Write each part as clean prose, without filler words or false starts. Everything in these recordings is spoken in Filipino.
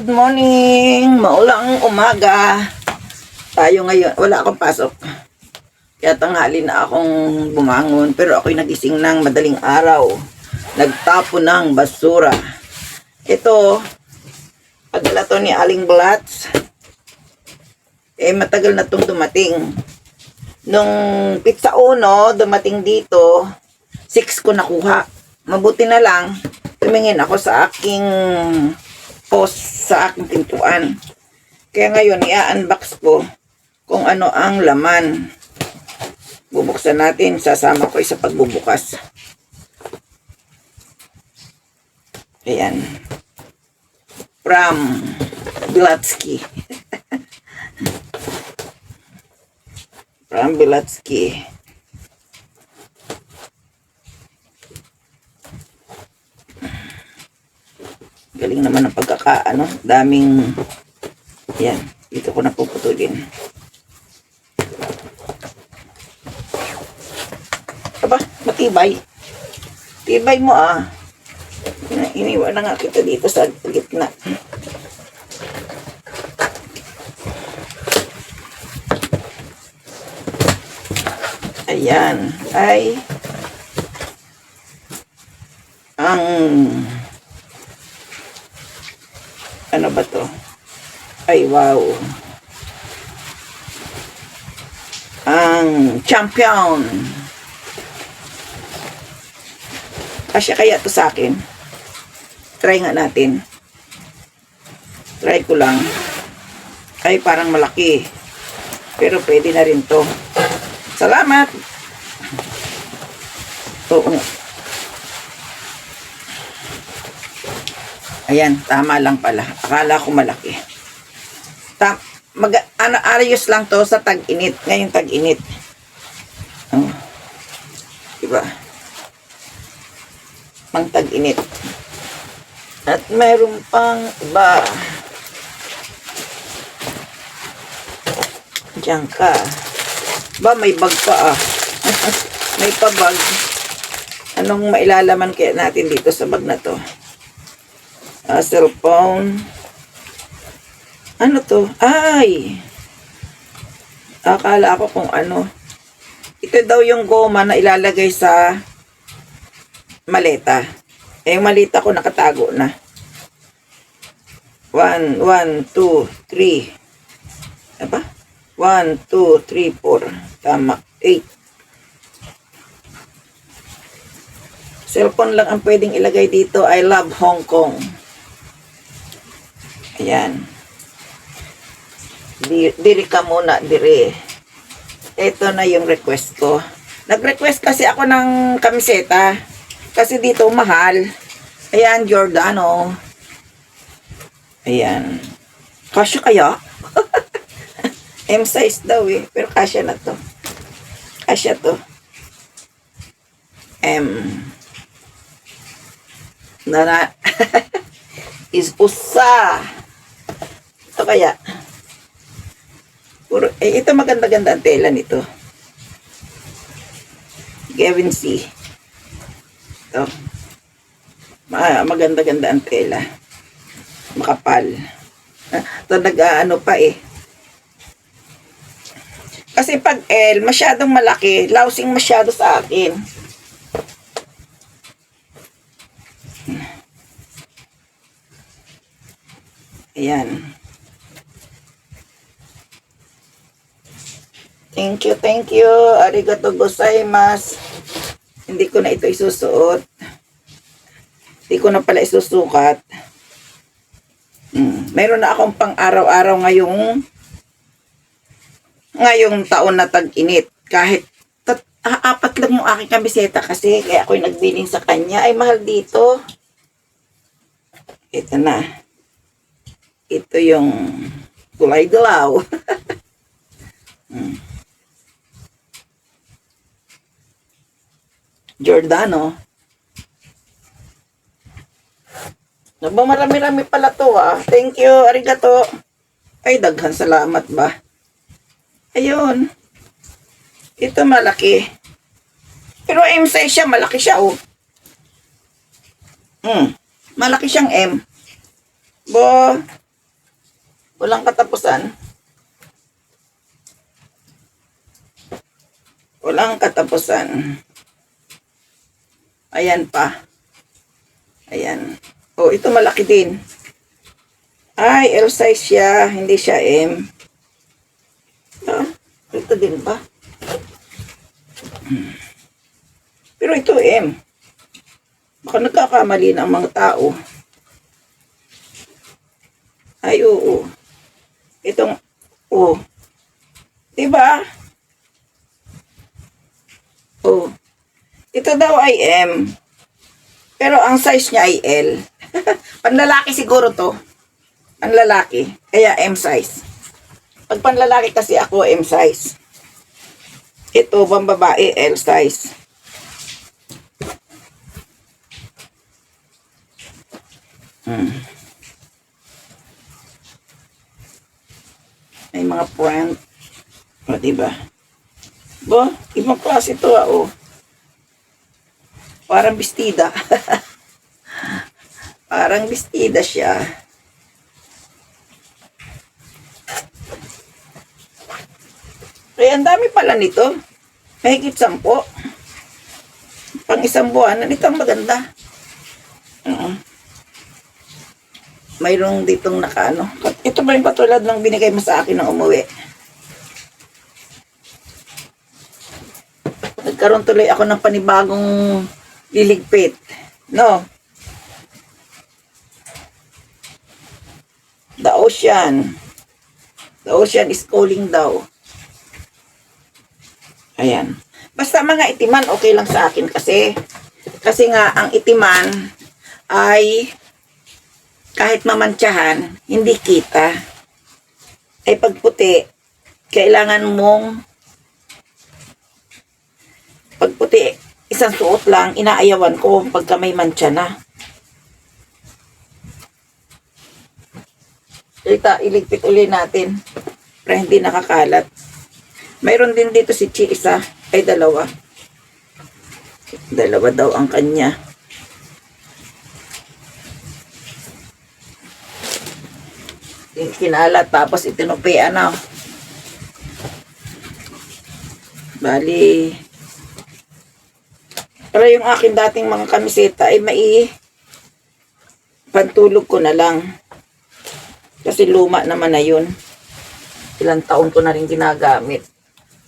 Good morning! Maulang umaga. Tayo ngayon, wala akong pasok. Kaya tanghali na akong bumangon. Pero ako'y nagising ng madaling araw. Nagtapo ng basura. Ito, padala to ni Aling Blatz. Matagal na itong dumating. Nung pizza uno, dumating dito, 6 ko nakuha. Mabuti na lang, tumingin ako sa aking post sa aking pintuan. Kaya ngayon, i-unbox ko kung ano ang laman. Bubuksan natin, sasama ko sa pagbubukas. Ayan. From Bilatsky. From Bilatsky. Galing naman ang pagkakaano, daming, yan, dito ko napuputulin. Aba, matibay. Tibay mo ah. Iniwan na nga kita dito sa gitna. Ayan, ay ang ano ba to? Ay, wow. Ang champion. Kasya kaya to sa akin? Try nga natin. Try ko lang. Ay, parang malaki. Pero pwede na rin to. Salamat! Oo. Ayan, tama lang pala. Akala ko malaki. Ayos lang to sa tag-init. Ngayon tag-init. Oh. Diba? Pang tag-init. At mayroon pang iba. Diyan ka. Ba, may bag pa ah. May pa bag. Anong mailalaman kaya natin dito sa bag na to? Cellphone. Ano to? Ay! Akala ko kung ano. Ito daw yung goma na ilalagay sa maleta. Yung maleta ko nakatago na. 1, 2, 3. Aba? 1, 2, 3, 4. Tama. 8. Cellphone lang ang pwedeng ilagay dito. I love Hong Kong. Ayan. Diri ka muna, diri. Ito na yung request ko. Nag-request kasi ako ng kamiseta. Kasi dito mahal. Ayan, Giordano. Ayan. Kasya kaya? M size daw eh. Pero kasya na to. Kasya to. M. Na. Is usa. Ito kaya. Puro, ito maganda-ganda ang tela nito. Gavin C. Ito. Maganda-ganda ang tela. Makapal. Ito nag-ano pa eh. Kasi pag L, masyadong malaki. Lousing masyado sa akin. Ayan. Thank you. Arigato gozaimasu. Hindi ko na ito isusuot. Hindi ko na pala isusukat. Mayroon na akong pang araw-araw ngayong taon na tag-init. Kahit 4 lang yung aking kamiseta kasi kaya ako'y nagbiling sa kanya. Ay, mahal dito. Ito na. Ito yung kulay dilaw. Giordano. Naba, marami-rami pala to ah. Thank you, arigato. Ay, daghan salamat ba? Ayun. Ito malaki. Pero M size siya, malaki siya oh. Malaki siyang M. Bo, Walang katapusan. Walang katapusan. Ayan pa. Ayan. Oh, ito malaki din. Ay, L size siya. Hindi siya M. Ah, ito din ba? Pero ito M. Baka nagkakamali ng mga tao. Ay, oo. Itong, oh. Diba? Oh. Ito daw ay M. Pero ang size niya ay L. Panlalaki siguro to. Panlalaki. Kaya M size. Pag panlalaki kasi ako, M size. Ito, pambabae, L size. May mga print. O, diba? Bo, ibang klase ito, oh. Parang bestida. Parang bestida siya. Kaya ang dami pala nito. Mahigit 10. Pang isang buwan. Ito ang maganda. Mayroong ditong nakaano. Ito ba yung patulad ng binigay mo sa akin ng umuwi? Nagkaroon tuloy ako ng panibagong liligpit. No? The ocean. The ocean is calling daw. Ayan. Basta mga itiman, okay lang sa akin kasi. Kasi nga, ang itiman ay kahit mamantsahan, hindi kita. Ay pagputi, kailangan mong pagputi, isang suot lang, inaayawan ko pagka may mantsa na. Iligpit uli natin para hindi nakakalat. Mayroon din dito si Chi isa, ay dalawa. Dalawa daw ang kanya. Kinalat tapos itinupian na. Bali. Pero yung akin dating mga kamiseta ay pantulog ko na lang. Kasi luma naman na yun. Ilang taon ko na rin ginagamit.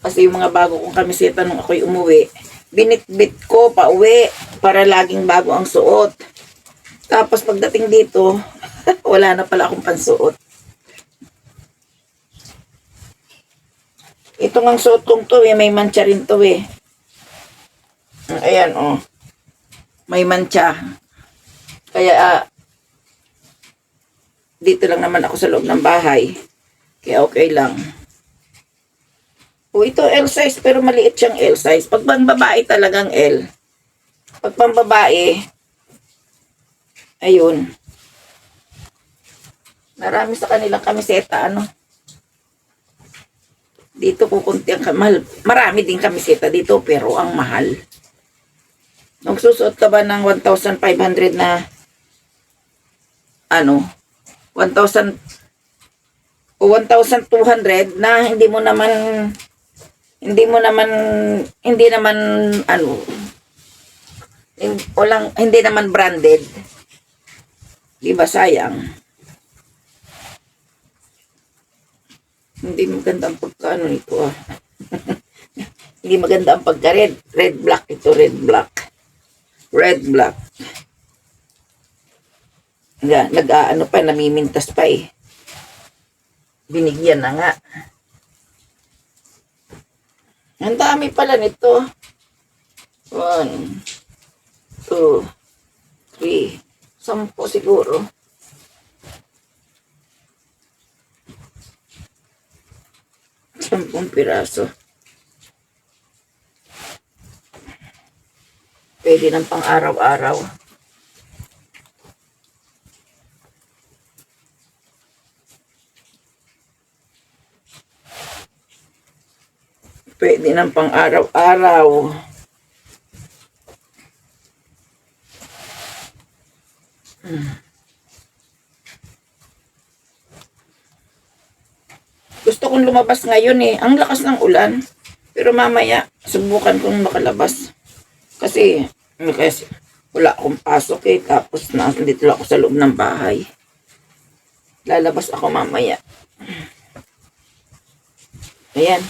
Kasi yung mga bago kong kamiseta nung ako'y umuwi, binitbit ko pa uwi para laging bago ang suot. Tapos pagdating dito, wala na pala akong pansuot. Ito ngang suot kong to may mantsa rin to Ayan may mantsa. Kaya dito lang naman ako sa loob ng bahay. Kaya okay lang. Ito L size pero maliit siyang L size. Pag pambabae talagang L. Pag pambabae, ayun. Marami sa kanilang kamiseta, Dito kukunti ang mahal. Marami din kamiseta dito pero ang mahal. Nung susuot ka ba ng 1,500 na 1,000 o 1,200 na hindi naman branded. Di ba sayang? Hindi maganda ang pagkaano nito Hindi maganda ang pagka-red. Red black ito, red black. Red black. Namimintas pa Binigyan na nga. Ang dami pala nito. 1, 2, 3, 10 siguro. Sampung piraso. Pwede ng pang araw-araw. Pwede ng pang araw-araw. Gusto kong lumabas ngayon eh. Ang lakas ng ulan. Pero mamaya, subukan kong makalabas. Kasi wala akong pasok eh. Tapos nandito lang ako sa loob ng bahay. Lalabas ako mamaya. Ayan.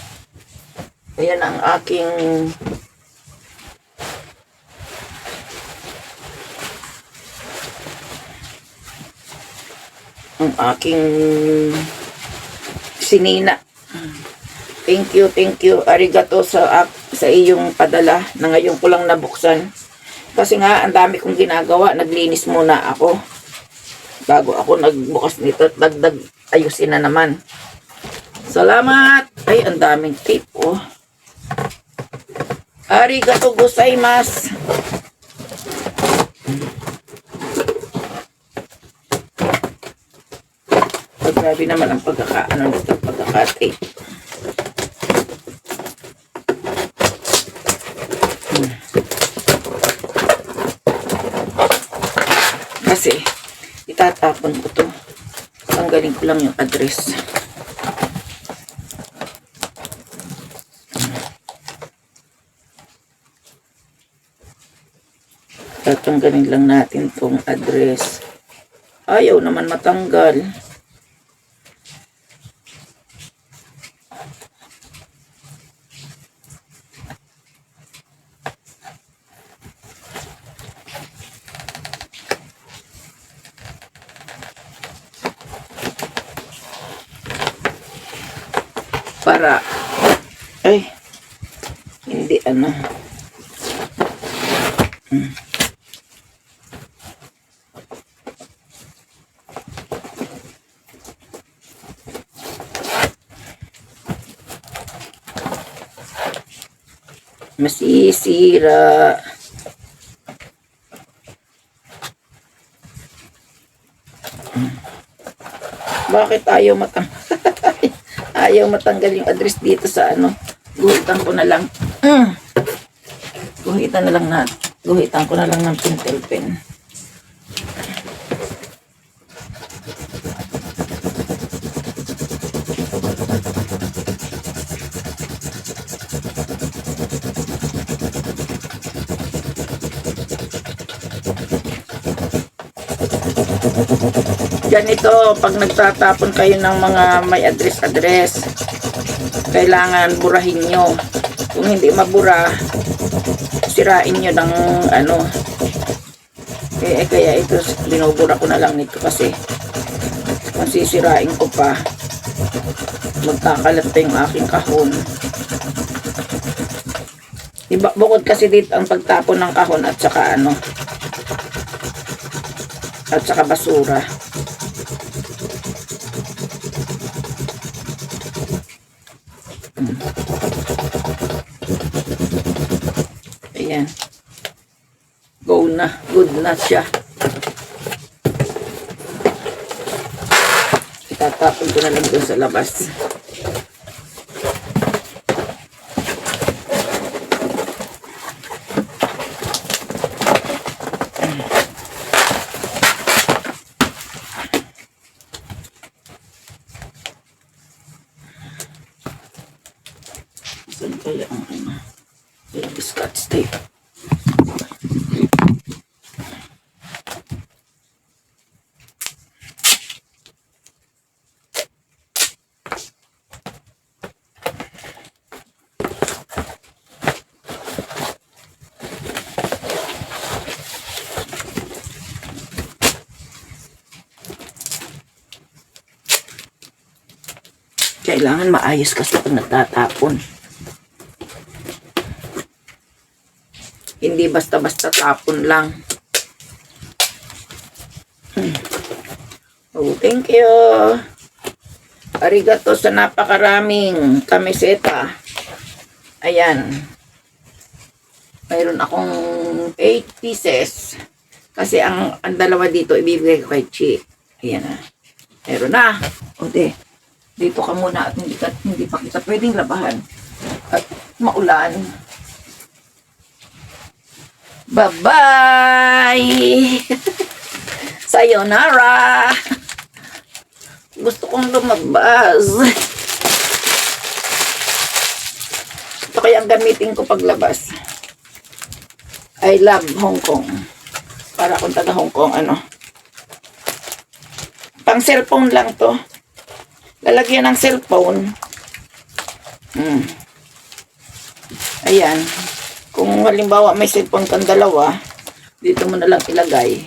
Ayan ang aking sinina. Thank you. Arigato sa iyong padala na ngayon ko lang nabuksan. Kasi nga, ang dami kong ginagawa. Naglinis muna ako. Bago ako nagbukas nito at dagdag ayusin na naman. Salamat! Ay, ang daming tape, oh. Arigato gozaimasu. Grabe naman ang pagkaka-tape. Kasi, itatapon ko to. Tanggalin ko lang yung address. Tatanggalin lang natin tong address. Ayaw naman matanggal. Para hindi masisira. Bakit ayaw ayaw matanggal yung address dito sa guhitan ko na lang. Guhitan ko na lang ng pentel pen. Ganito, pag nagtatapon kayo ng mga may address, kailangan burahin nyo. Kung hindi mabura, sirain nyo ng kaya ito, binubura ko na lang nito kasi kung sisirain ko pa, magkakalat pa yung aking kahon. Diba, bukod kasi dito ang pagtapon ng kahon at saka basura. Ayan. Go na. Good na siya. Itatapon ko na lang doon sa labas. Saan kaya ang yung scotch tape? Kailangan maayos kasi pag nagtatapon. Hindi basta-basta tapon lang. Oh, thank you. Arigato sa napakaraming kamiseta. Ayan. Mayroon akong 8 pieces. Kasi ang dalawa dito ibibigay ko kay Chi. Ayan na. Meron na. O dito ka muna at hindi pa kita pwedeng labahan. At maulan. Bye-bye! Sayonara! Gusto kong lumabas. ang gamitin ko paglabas. I love Hong Kong. Para kung taga Hong Kong, ano. Pang cellphone lang to. Lalagyan ng cellphone. Ayan. Kung halimbawa may cellphone kang dalawa, dito mo na lang ilagay.